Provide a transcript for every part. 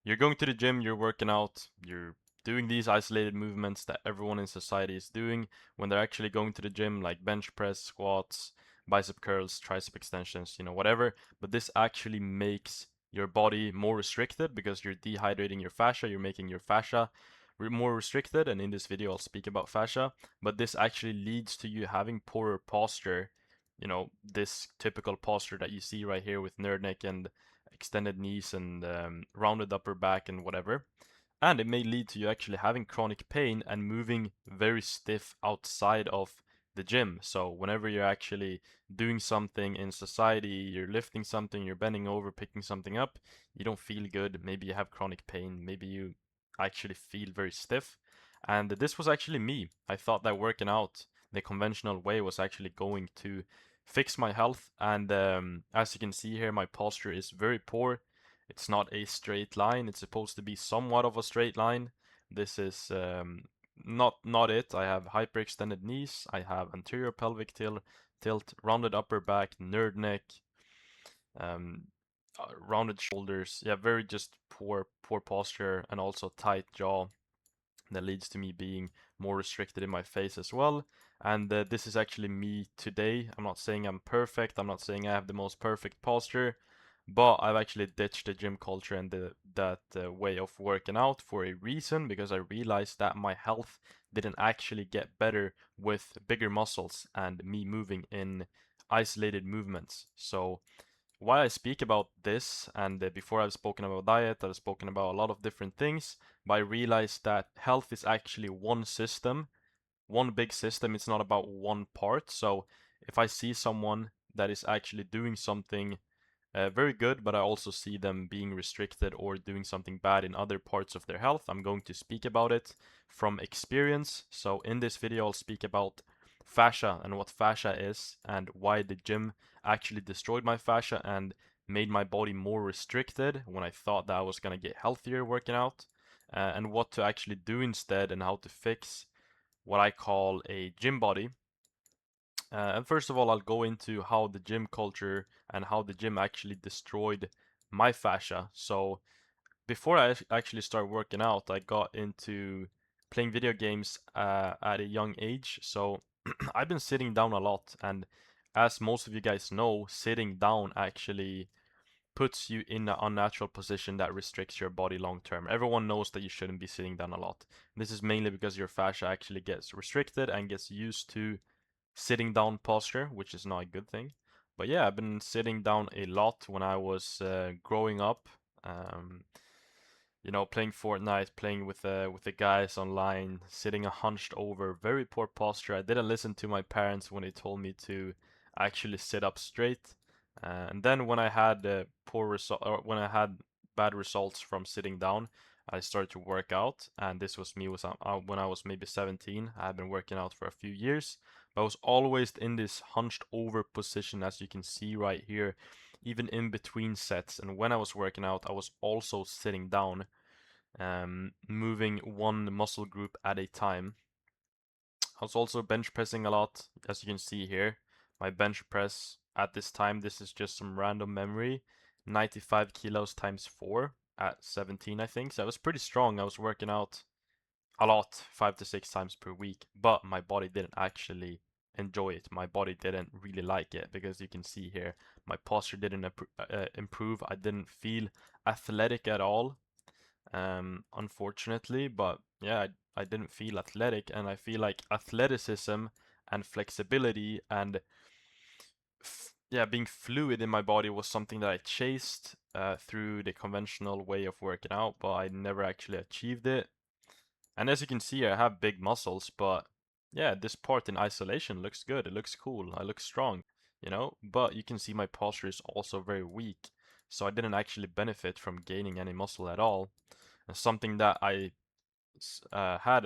you're going to the gym, you're working out, you're doing these isolated movements that everyone in society is doing when they're actually going to the gym, like bench press, squats, bicep curls, tricep extensions, whatever. But this actually makes your body more restricted because you're dehydrating your fascia, you're making your fascia more restricted. And in this video, I'll speak about fascia, but this actually leads to you having poorer posture. This typical posture that you see right here with nerd neck and extended knees and rounded upper back and whatever. And it may lead to you actually having chronic pain and moving very stiff outside of the gym. So whenever you're actually doing something in society, you're lifting something, you're bending over, picking something up, you don't feel good. Maybe you have chronic pain. Maybe you actually feel very stiff. And this was actually me. I thought that working out the conventional way was actually going to fix my health. And as you can see here, my posture is very poor. It's not a straight line. It's supposed to be somewhat of a straight line. This is not it. I have hyperextended knees. I have anterior pelvic tilt, rounded upper back, nerd neck, um, rounded shoulders. Yeah, very just poor posture and also tight jaw that leads to me being more restricted in my face as well. And this is actually me today. I'm not saying I'm perfect. I'm not saying I have the most perfect posture, but I've actually ditched the gym culture and that way of working out for a reason, because I realized that my health didn't actually get better with bigger muscles and me moving in isolated movements. So why I speak about this, and before I've spoken about diet, I've spoken about a lot of different things, but I realized that health is actually one system, one big system. It's not about one part. So if I see someone that is actually doing something very good, but I also see them being restricted or doing something bad in other parts of their health, I'm going to speak about it from experience. So in this video, I'll speak about fascia and what fascia is and why the gym actually destroyed my fascia and made my body more restricted when I thought that I was going to get healthier working out, and what to actually do instead and how to fix what I call a gym body. And first of all, I'll go into how the gym culture and how the gym actually destroyed my fascia. So before I actually started working out, I got into playing video games at a young age. So I've been sitting down a lot, and as most of you guys know, sitting down actually puts you in an unnatural position that restricts your body long term. Everyone knows that you shouldn't be sitting down a lot. This is mainly because your fascia actually gets restricted and gets used to sitting down posture, which is not a good thing. But yeah, I've been sitting down a lot when I was growing up. Um, playing Fortnite, playing with the guys online, sitting hunched over, very poor posture. I didn't listen to my parents when they told me to actually sit up straight. And then when I had when I had bad results from sitting down, I started to work out. And this was me when I was maybe 17. I had been working out for a few years, but I was always in this hunched over position, as you can see right here, even in between sets. And when I was working out, I was also sitting down, moving one muscle group at a time. I was also bench pressing a lot, as you can see here. My bench press at this time, this is just some random memory, 95 kilos times 4 at 17, I think. So I was pretty strong. I was working out a lot, 5 to 6 times per week, but my body didn't actually enjoy it. My body didn't really like it, because you can see here, my posture didn't improve. I didn't feel athletic at all, unfortunately. But yeah, I didn't feel athletic, and I feel like athleticism and flexibility and yeah, being fluid in my body was something that I chased through the conventional way of working out, but I never actually achieved it. And as you can see, I have big muscles, but yeah, this part in isolation looks good. It looks cool. I look strong, but you can see my posture is also very weak. So I didn't actually benefit from gaining any muscle at all. And something that I had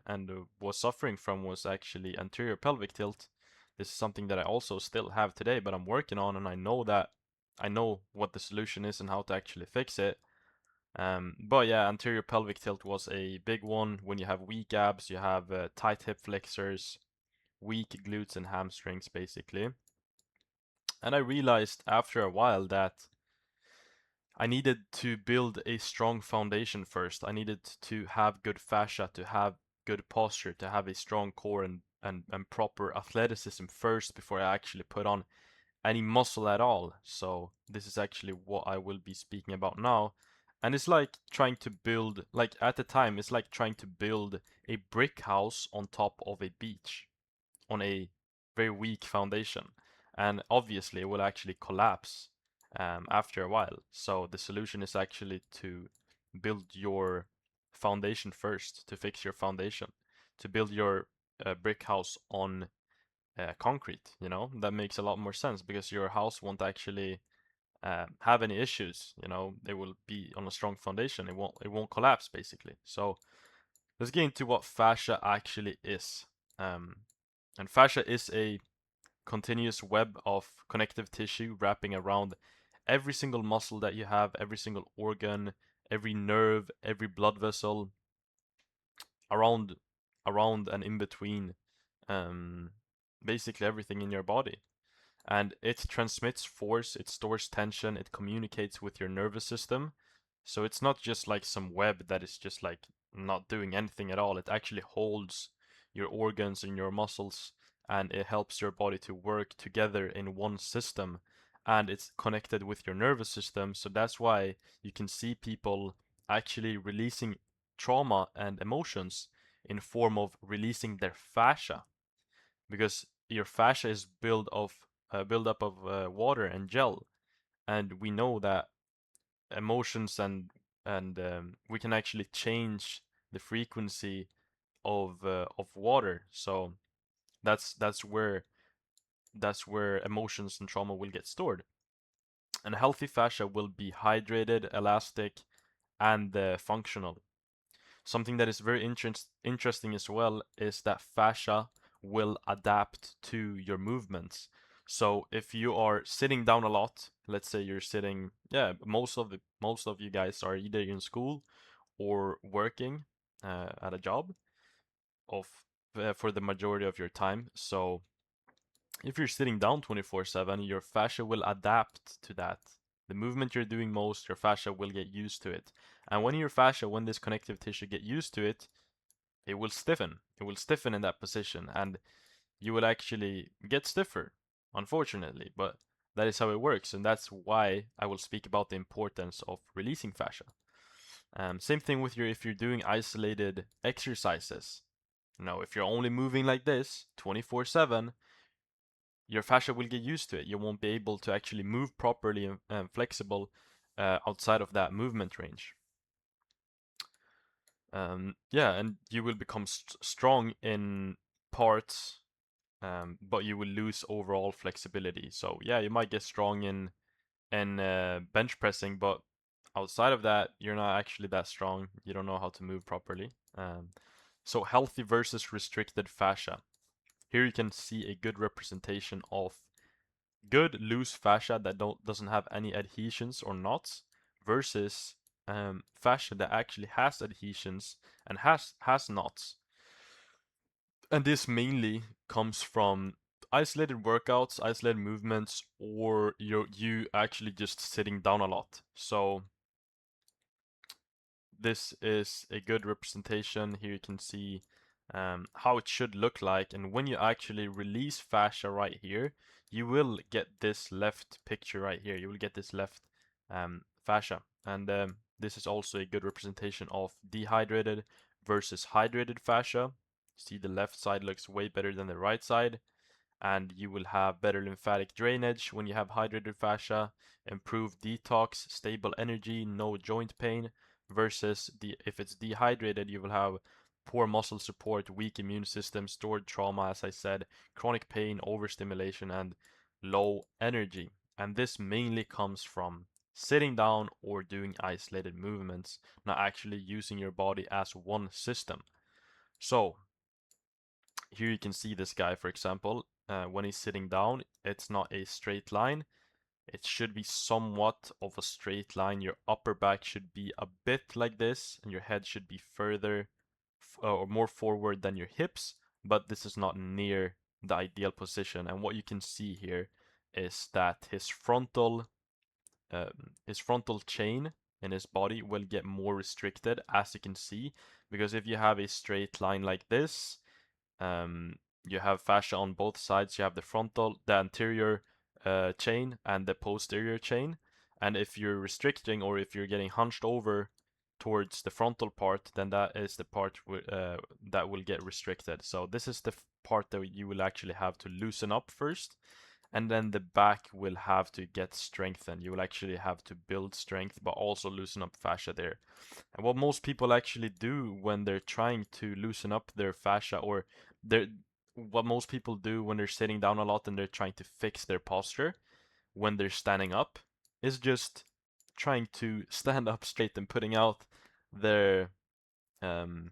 and was suffering from was actually anterior pelvic tilt. This is something that I also still have today, but I'm working on, and I know what the solution is and how to actually fix it. But yeah, anterior pelvic tilt was a big one. When you have weak abs, you have tight hip flexors, weak glutes and hamstrings, basically. And I realized after a while that I needed to build a strong foundation first. I needed to have good fascia, to have good posture, to have a strong core and proper athleticism first before I actually put on any muscle at all. So this is actually what I will be speaking about now. And it's like trying to build, like at the time, it's like trying to build a brick house on top of a beach on a very weak foundation. And obviously, it will actually collapse after a while. So the solution is actually to build your foundation first, to fix your foundation, to build your brick house on concrete. You know, that makes a lot more sense because your house won't actually have any issues. You know, it will be on a strong foundation. It won't collapse basically. So let's get into what fascia actually is. Um, and fascia is a continuous web of connective tissue wrapping around every single muscle that you have, every single organ, every nerve, every blood vessel, around around and in between um, basically everything in your body. And it transmits force, it stores tension, it communicates with your nervous system. So it's not just like some web that is just like not doing anything at all. It actually holds your organs and your muscles and it helps your body to work together in one system. And it's connected with your nervous system. So that's why you can see people actually releasing trauma and emotions in form of releasing their fascia because your fascia is built up of water and gel, and we know that emotions and we can actually change the frequency of water. So that's where emotions and trauma will get stored. And healthy fascia will be hydrated, elastic, and functional. Something that is very interesting as well is that fascia will adapt to your movements. So if you are sitting down a lot, let's say you're sitting, yeah, most of you guys are either in school or working at a job of for the majority of your time. So if you're sitting down 24/7, your fascia will adapt to that. The movement you're doing most, your fascia will get used to it. And when this connective tissue get used to it, it will stiffen. It will stiffen in that position, and you will actually get stiffer, unfortunately. But that is how it works, and that's why I will speak about the importance of releasing fascia. Same thing with if you're doing isolated exercises. If you're only moving like this 24/7, your fascia will get used to it. You won't be able to actually move properly and flexible outside of that movement range. Yeah, and you will become strong in parts, but you will lose overall flexibility. So yeah, you might get strong in bench pressing, but outside of that, you're not actually that strong. You don't know how to move properly. So healthy versus restricted fascia. Here you can see a good representation of good loose fascia that doesn't have any adhesions or knots versus fascia that actually has adhesions and has knots. And this mainly comes from isolated workouts, isolated movements, or you actually just sitting down a lot. So this is a good representation. Here you can see how it should look like. And when you actually release fascia right here, you will get this left picture right here. You will get this left fascia. And this is also a good representation of dehydrated versus hydrated fascia. See, the left side looks way better than the right side, and you will have better lymphatic drainage when you have hydrated fascia, improved detox, stable energy, no joint pain, versus if it's dehydrated, you will have poor muscle support, weak immune system, stored trauma, as I said, chronic pain, overstimulation, and low energy. And this mainly comes from sitting down or doing isolated movements, not actually using your body as one system. So here you can see this guy, for example, when he's sitting down, it's not a straight line. It should be somewhat of a straight line. Your upper back should be a bit like this, and your head should be further or more forward than your hips, but this is not near the ideal position. And what you can see here is that his frontal his frontal chain in his body will get more restricted, as you can see, because if you have a straight line like this, um, you have fascia on both sides. You have the anterior chain and the posterior chain. And if you're restricting, or if you're getting hunched over towards the frontal part, then that is the part that will get restricted. So this is the part that you will actually have to loosen up first, and then the back will have to get strengthened. You will actually have to build strength, but also loosen up fascia there. And what most people actually do when they're trying to loosen up their fascia, or they're what most people do when they're sitting down a lot and they're trying to fix their posture when they're standing up, is just trying to stand up straight and putting out their um,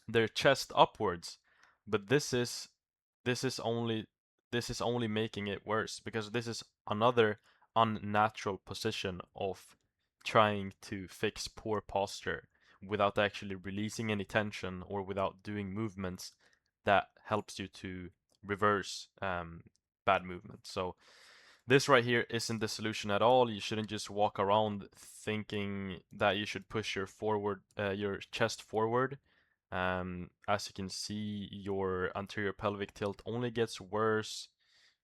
their chest upwards. But this is only this is only making it worse, because this is another unnatural position of trying to fix poor posture without actually releasing any tension, or without doing movements that helps you to reverse bad movements. So this right here isn't the solution at all. You shouldn't just walk around thinking that you should push your chest forward. As you can see, your anterior pelvic tilt only gets worse.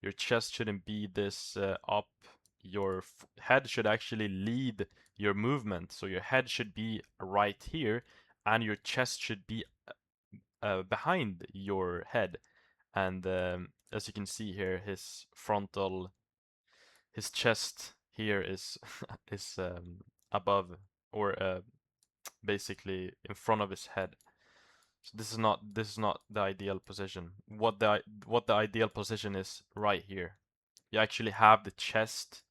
Your chest shouldn't be this up. Your head should actually lead your movement. So your head should be right here, and your chest should be behind your head. And as you can see here, his chest here is is above, or basically in front of his head. So this is not the ideal position. What the ideal position is right here. You actually have the chest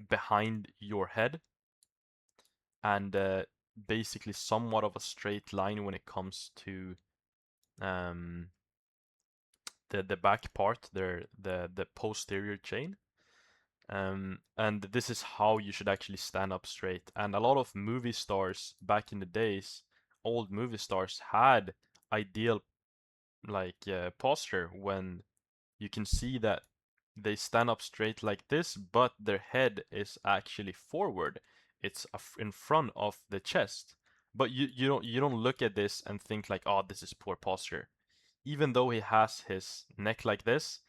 behind your head, and basically somewhat of a straight line when it comes to um, the back part there, the posterior chain. And this is how you should actually stand up straight. And a lot of movie stars back in the days, old movie stars, had ideal posture, when you can see that they stand up straight like this, but their head is actually forward. It's in front of the chest. But you don't look at this and think like, oh, this is poor posture. Even though he has his neck like this,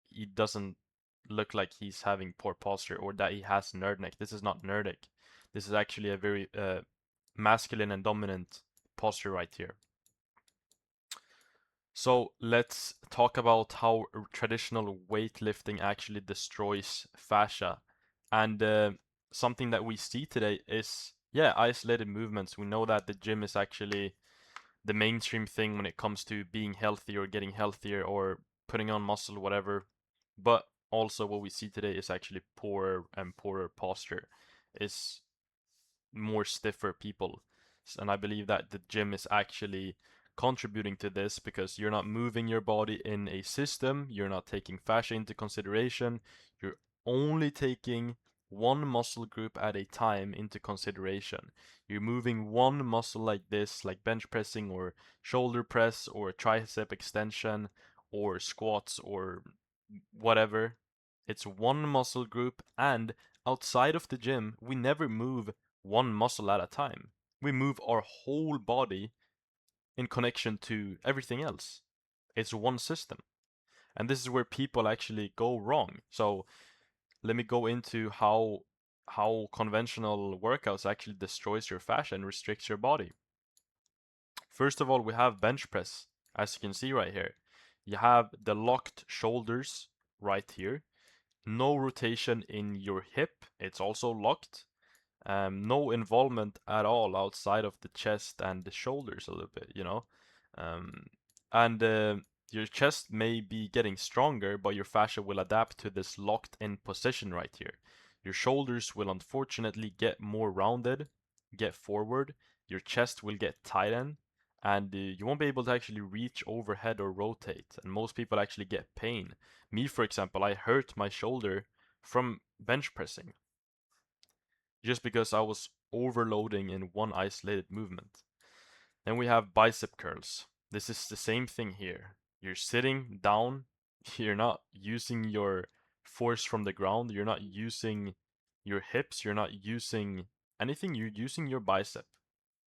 he doesn't look like he's having poor posture, or that he has nerd neck. This is not nerdic. This is actually a very masculine and dominant posture right here. So let's talk about how traditional weightlifting actually destroys fascia. And something that we see today is, yeah, isolated movements. We know that the gym is actually the mainstream thing when it comes to being healthy, or getting healthier, or putting on muscle, whatever. But also what we see today is actually poorer and poorer posture, is more stiffer people. And I believe that the gym is actually contributing to this, because you're not moving your body in a system, you're not taking fascia into consideration, you're only taking one muscle group at a time into consideration. You're moving one muscle like this, like bench pressing, or shoulder press, or tricep extension, or squats, or whatever. It's one muscle group, and outside of the gym, we never move one muscle at a time. We move our whole body in connection to everything else. It's one system. And this is where people actually go wrong. So let me go into how conventional workouts actually destroys your fascia and restricts your body. First of all, we have bench press, as you can see right here. You have the locked shoulders right here. No rotation in your hip, it's also locked. No involvement at all outside of the chest and the shoulders a little bit, you know. Um, and your chest may be getting stronger, but your fascia will adapt to this locked in position right here. Your shoulders will unfortunately get more rounded, get forward. Your chest will get tightened, and you won't be able to actually reach overhead or rotate. And most people actually get pain. Me, for example, I hurt my shoulder from bench pressing, just because I was overloading in one isolated movement. Then we have bicep curls. This is the same thing here. You're sitting down, you're not using your force from the ground, you're not using your hips, you're not using anything, you're using your bicep.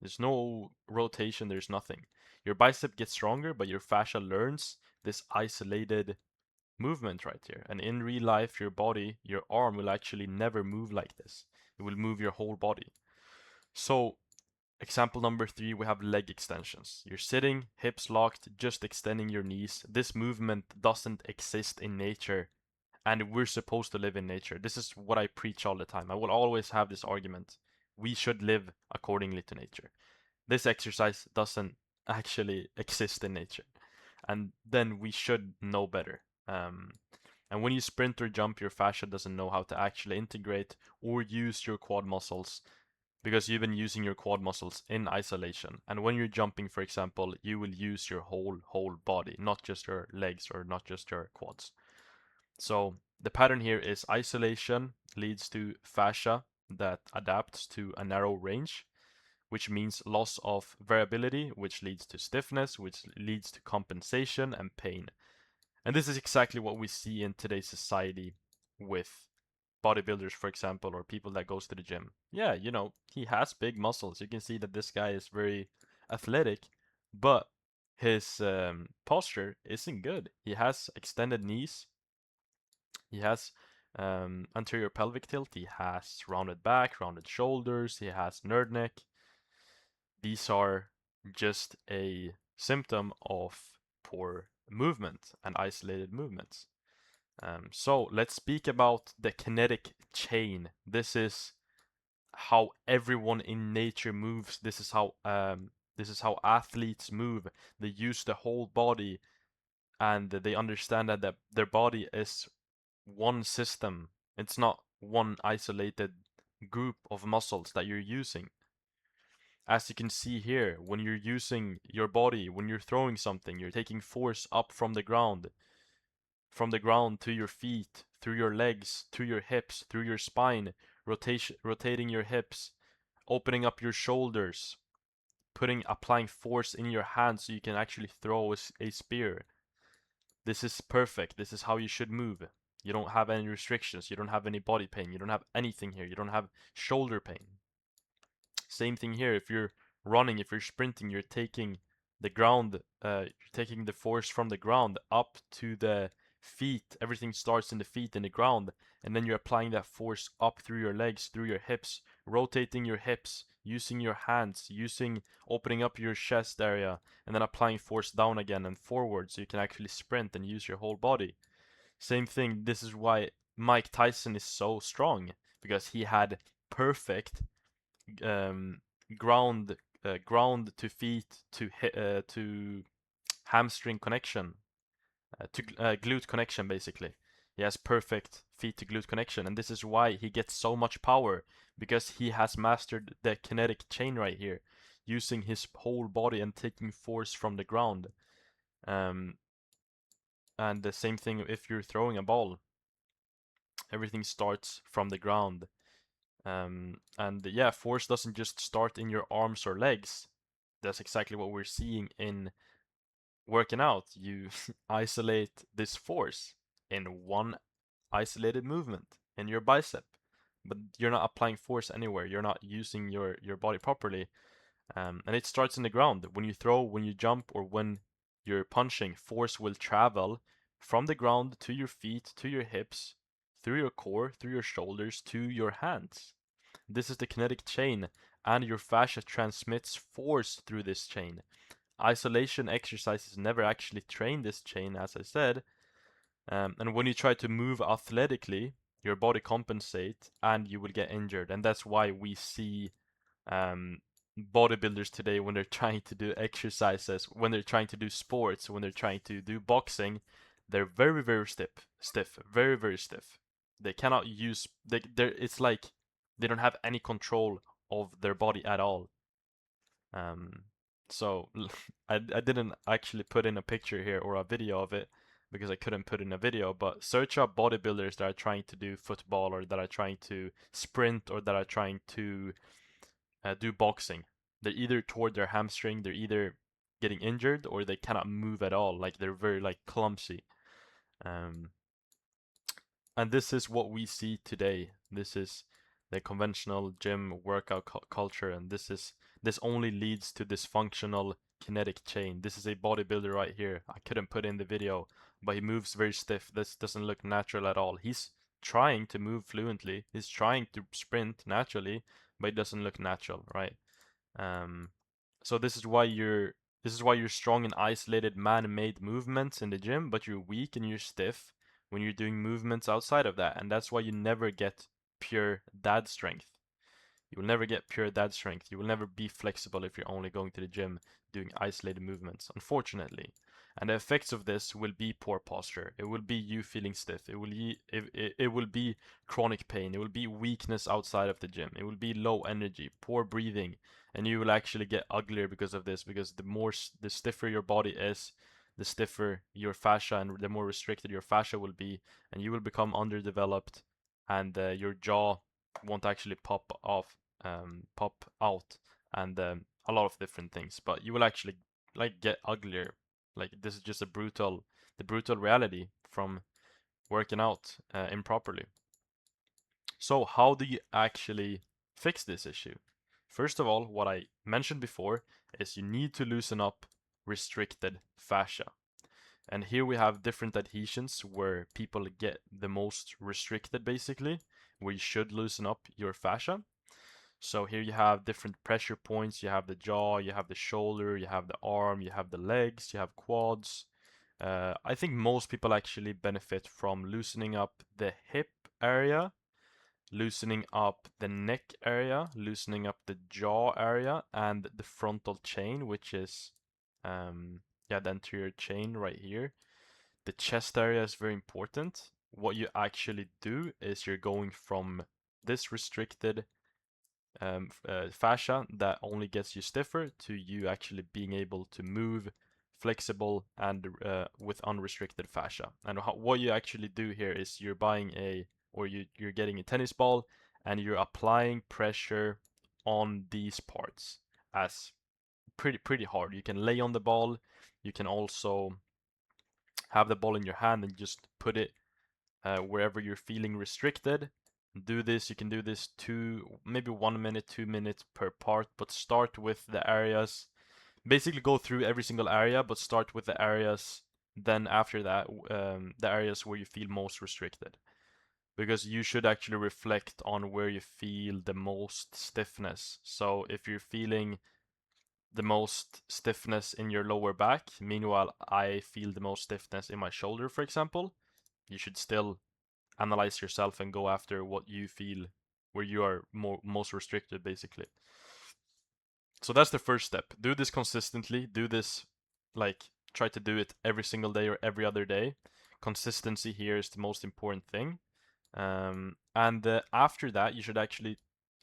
There's no rotation, there's nothing. Your bicep gets stronger, but your fascia learns this isolated movement right here. And in real life, your body, your arm will actually never move like this. It will move your whole body. So, example number 3, we have leg extensions. You're sitting, hips locked, just extending your knees. This movement doesn't exist in nature, and we're supposed to live in nature. This is what I preach all the time. I will always have this argument. We should live accordingly to nature. This exercise doesn't actually exist in nature, and then we should know better. And when you sprint or jump, your fascia doesn't know how to actually integrate or use your quad muscles because you've been using your quad muscles in isolation. And when you're jumping, for example, you will use your whole body, not just your legs or not just your quads. So the pattern here is isolation leads to fascia that adapts to a narrow range, which means loss of variability, which leads to stiffness, which leads to compensation and pain. And this is exactly what we see in today's society with bodybuilders, for example, or people that goes to the gym. Yeah, he has big muscles. You can see that this guy is very athletic, but his posture isn't good. He has extended knees. He has anterior pelvic tilt. He has rounded back, rounded shoulders. He has nerd neck. These are just a symptom of poor movement and isolated movements. So let's speak about the kinetic chain. This is how everyone in nature moves. This is how athletes move. They use the whole body, and they understand that their body is one system. It's not one isolated group of muscles that you're using. As you can see here, when you're using your body, when you're throwing something, you're taking force up from the ground to your feet, through your legs, to your hips, through your spine, rotating your hips, opening up your shoulders, applying force in your hands so you can actually throw a spear. This is perfect. This is how you should move. You don't have any restrictions. You don't have any body pain. You don't have anything here. You don't have shoulder pain. Same thing here. If you're running, if you're sprinting, you're taking you're taking the force from the ground up to the feet. Everything starts in the feet and the ground, and then you're applying that force up through your legs, through your hips, rotating your hips, using your hands, opening up your chest area, and then applying force down again and forward so you can actually sprint and use your whole body. Same thing. This is why Mike Tyson is so strong, because he had perfect um, ground to feet to hamstring connection, to glute connection basically. He has perfect feet to glute connection, and this is why he gets so much power, because he has mastered the kinetic chain right here, using his whole body and taking force from the ground. Um, and the same thing if you're throwing a ball, everything starts from the ground. And yeah, force doesn't just start in your arms or legs. That's exactly what we're seeing in working out. You isolate this force in one isolated movement in your bicep, but you're not applying force anywhere. You're not using your body properly. And it starts in the ground. When you throw, when you jump, or when you're punching, force will travel from the ground to your feet, to your hips, through your core, through your shoulders, to your hands. This is the kinetic chain, and your fascia transmits force through this chain. Isolation exercises never actually train this chain, as I said. And when you try to move athletically, your body compensates and you will get injured. And that's why we see um, bodybuilders today, when they're trying to do exercises, when they're trying to do sports, when they're trying to do boxing, they're very, very stiff, very, very stiff. They cannot use, it's like they don't have any control of their body at all. Um, so I didn't actually put in a picture here or a video of it because I couldn't put in a video, but search up bodybuilders that are trying to do football, or that are trying to sprint, or that are trying to do boxing. They're either toward their hamstring, they're either getting injured, or they cannot move at all. Like, they're very like clumsy. Um, and this is what we see today. This is the conventional gym workout culture, and this only leads to dysfunctional kinetic chain. This is a bodybuilder right here. I couldn't put in the video, but he moves very stiff. This doesn't look natural at all. He's trying to move fluently. He's trying to sprint naturally, but it doesn't look natural, right? Um, so this is why you're strong in isolated man-made movements in the gym, but you're weak and you're stiff when you're doing movements outside of that, and that's why you never get pure dad strength. You will never get pure dad strength. You will never be flexible if you're only going to the gym doing isolated movements, unfortunately. And the effects of this will be poor posture. It will be you feeling stiff. It will be chronic pain. It will be weakness outside of the gym. It will be low energy, poor breathing, and you will actually get uglier because of this. Because the stiffer your body is, the stiffer your fascia, and the more restricted your fascia will be, and you will become underdeveloped, and your jaw won't actually pop out, and a lot of different things. But you will actually like get uglier. Like this is just the brutal reality from working out improperly. So how do you actually fix this issue? First of all, what I mentioned before is you need to loosen up restricted fascia. And here we have different adhesions where people get the most restricted, basically, where you should loosen up your fascia. So here you have different pressure points. You have the jaw, you have the shoulder, you have the arm, you have the legs, you have quads. I think most people actually benefit from loosening up the hip area, loosening up the neck area, loosening up the jaw area, and the frontal chain, which is yeah, the anterior chain right here. The chest area is very important. What you actually do is you're going from this restricted fascia that only gets you stiffer to you actually being able to move flexible and with unrestricted fascia. And what you actually do here is you're buying you're getting a tennis ball and you're applying pressure on these parts as pretty hard. You can lay on the ball. You can also have the ball in your hand and just put it wherever you're feeling restricted. Do this, you can do this maybe 1 minute, 2 minutes per part, but start with the areas. Basically go through every single area, but start with the areas. Then after that, the areas where you feel most restricted. Because you should actually reflect on where you feel the most stiffness. So if you're feeling the most stiffness in your lower back, meanwhile I feel the most stiffness in my shoulder, for example, you should still analyze yourself and go after what you feel where you are most restricted, basically. So that's the first step. Do this consistently. Do this, like, try to do it every single day or every other day. Consistency here is the most important thing. And after that, you should actually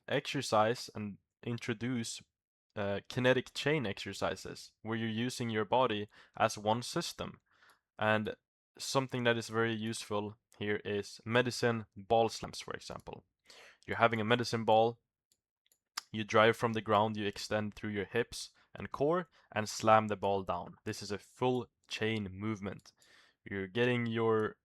exercise and introduce kinetic chain exercises where you're using your body as one system. And something that is very useful here is medicine ball slams, for example. You're having a medicine ball, you drive from the ground, you extend through your hips and core and slam the ball down. This is a full chain movement. You're getting your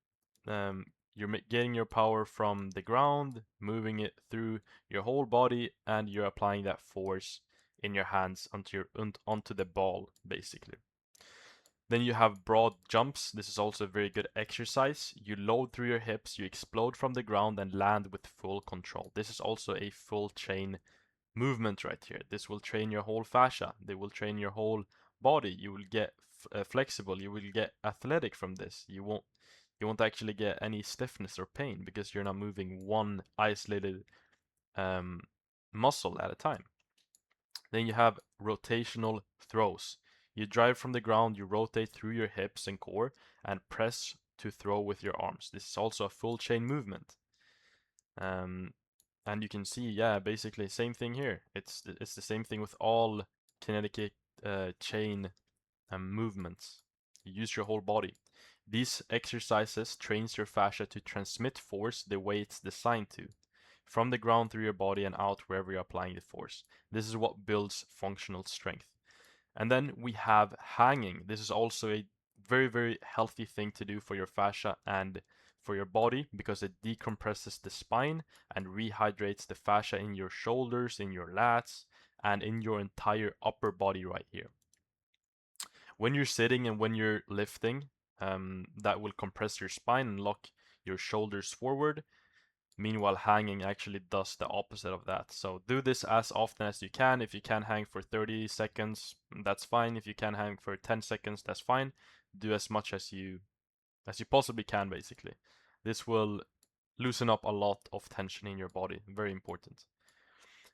getting your power from the ground, moving it through your whole body, and you're applying that force in your hands onto the ball, basically. Then you have broad jumps. This is also a very good exercise. You load through your hips, you explode from the ground and land with full control. This is also a full chain movement right here. This will train your whole fascia. They will train your whole body. You will get flexible. You will get athletic from this. You won't actually get any stiffness or pain because you're not moving one isolated um, muscle at a time. Then you have rotational throws. You drive from the ground, you rotate through your hips and core, and press to throw with your arms. This is also a full chain movement. Um, and you can see, yeah, basically same thing here. It's the same thing with all kinetic chain movements. You use your whole body. These exercises trains your fascia to transmit force the way it's designed to, from the ground through your body and out wherever you're applying the force. This is what builds functional strength. And then we have hanging. This is also a very, very healthy thing to do for your fascia and for your body because it decompresses the spine and rehydrates the fascia in your shoulders, in your lats, and in your entire upper body right here. When you're sitting and when you're lifting, that will compress your spine and lock your shoulders forward. Meanwhile, hanging actually does the opposite of that. So do this as often as you can. If you can hang for 30 seconds, that's fine. If you can hang for 10 seconds, that's fine. Do as much as you possibly can, basically. This will loosen up a lot of tension in your body. Very important.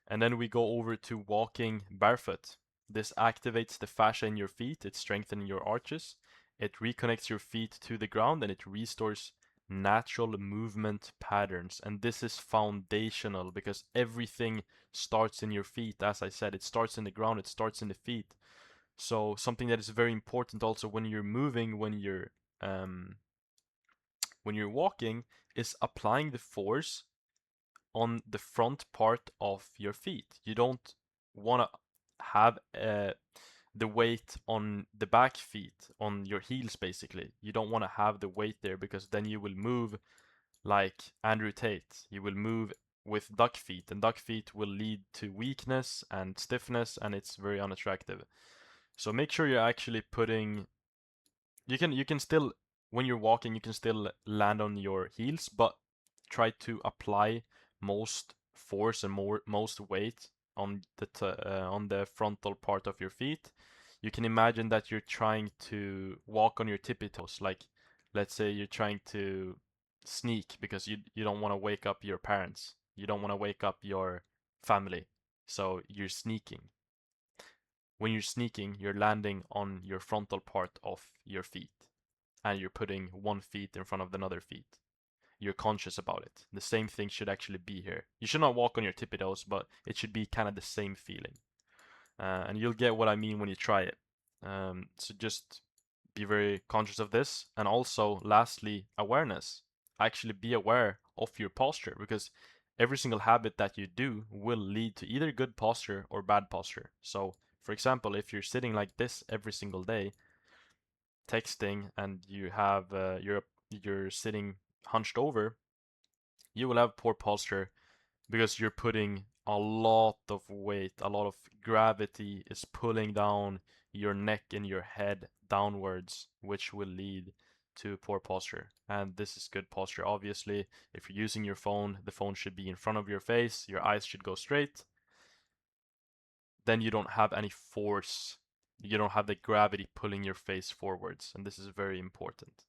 And then we go over to walking barefoot. This activates the fascia in your feet, it strengthens your arches, it reconnects your feet to the ground, and it restores natural movement patterns. And this is foundational because everything starts in your feet. As I said, it starts in the ground, it starts in the feet. So something that is very important also when you're moving, when you're walking, is applying the force on the front part of your feet. You don't want to have the weight on the back feet, on your heels basically. You don't want to have the weight there because then you will move like Andrew Tate. You will move with duck feet, and duck feet will lead to weakness and stiffness, and it's very unattractive. So make sure you're actually putting you can still, when you're walking, you can still land on your heels, but try to apply most force and most weight on on the frontal part of your feet. You can imagine that you're trying to walk on your tippy toes, like let's say you're trying to sneak because you don't want to wake up your parents. You don't want to wake up your family. So you're sneaking. When you're sneaking, you're landing on your frontal part of your feet and you're putting one feet in front of another feet. You're conscious about it. The same thing should actually be here. You should not walk on your tippy toes, but it should be kind of the same feeling. And you'll get what I mean when you try it. So just be very conscious of this. And also, lastly, awareness. Actually be aware of your posture because every single habit that you do will lead to either good posture or bad posture. So, for example, if you're sitting like this every single day, texting, and you're sitting hunched over, you will have poor posture because you're putting a lot of weight, a lot of gravity is pulling down your neck and your head downwards, which will lead to poor posture. And this is good posture. Obviously, if you're using your phone, the phone should be in front of your face, your eyes should go straight. Then you don't have any force. You don't have the gravity pulling your face forwards, and this is very important.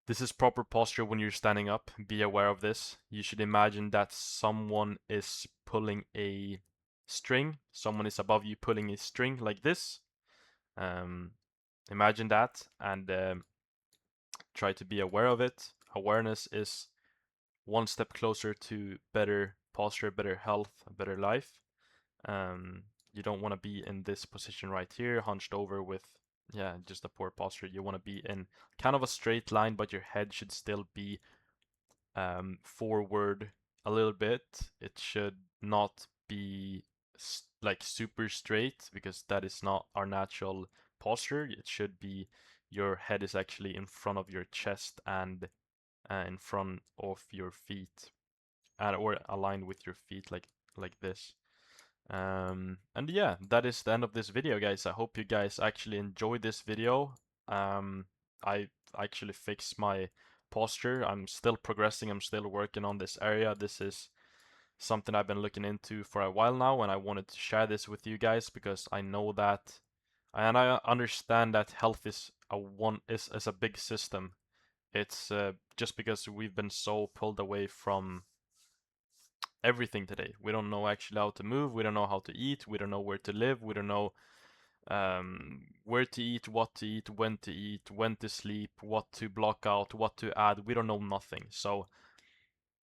This is proper posture when you're standing up. Be aware of this. You should imagine that someone is pulling a string. Someone is above you pulling a string like this. Um, Imagine that and try to be aware of it. Awareness is one step closer to better posture, better health, better life. You don't want to be in this position right here, hunched over with, yeah, just a poor posture. You want to be in kind of a straight line, but your head should still be forward a little bit. It should not be like super straight because that is not our natural posture. It should be your head is actually in front of your chest and in front of your feet, and or aligned with your feet like this. And yeah, that is the end of this video, guys. I hope you guys actually enjoyed this video. I actually fixed my posture. I'm still progressing. I'm still working on this area. This is something I've been looking into for a while now, and I wanted to share this with you guys because I know that, and I understand that health is a big system. It's just because we've been so pulled away from everything today. We don't know actually how to move. We don't know how to eat. We don't know where to live. We don't know where to eat, what to eat, when to sleep, what to block out, what to add. We don't know nothing. So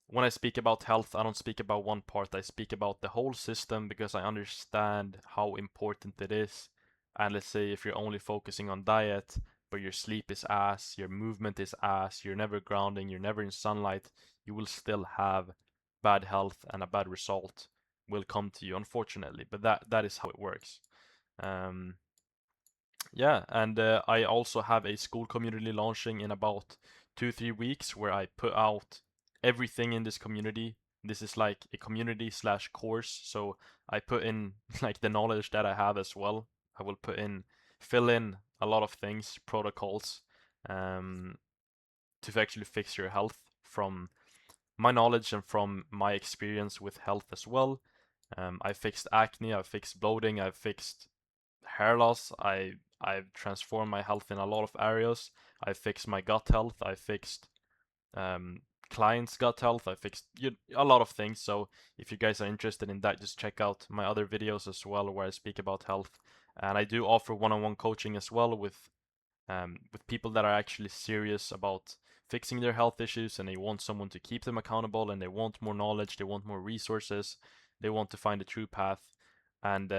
when I speak about health, I don't speak about one part. I speak about the whole system because I understand how important it is. And let's say if you're only focusing on diet, but your sleep is ass, your movement is ass, you're never grounding, you're never in sunlight, you will still have bad health and a bad result will come to you, unfortunately. But that is how it works. Yeah, and I also have a school community launching in about 2-3 weeks where I put out everything in this community. This is like a community slash course, so I put in like the knowledge that I have as well. I will fill in a lot of things, protocols, um, to actually fix your health from my knowledge and from my experience with health as well. I fixed acne, I fixed bloating, I fixed hair loss. I've transformed my health in a lot of areas. I fixed my gut health. I fixed um, clients' gut health. I fixed a lot of things. So if you guys are interested in that, just check out my other videos as well where I speak about health. And I do offer one-on-one coaching as well with people that are actually serious about fixing their health issues and they want someone to keep them accountable and they want more knowledge, they want more resources, they want to find a true path. And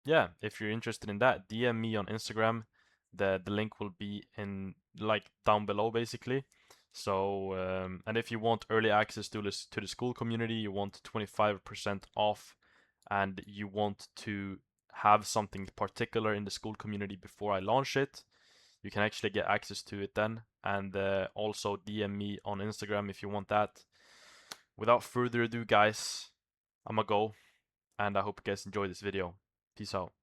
yeah, if you're interested in that, DM me on Instagram. The link will be in like down below basically. So and if you want early access to the school community, you want 25% off, and you want to have something particular in the school community before I launch it, you can actually get access to it then. And also DM me on Instagram if you want that. Without further ado, guys, I'ma go, and I hope you guys enjoy this video. Peace out.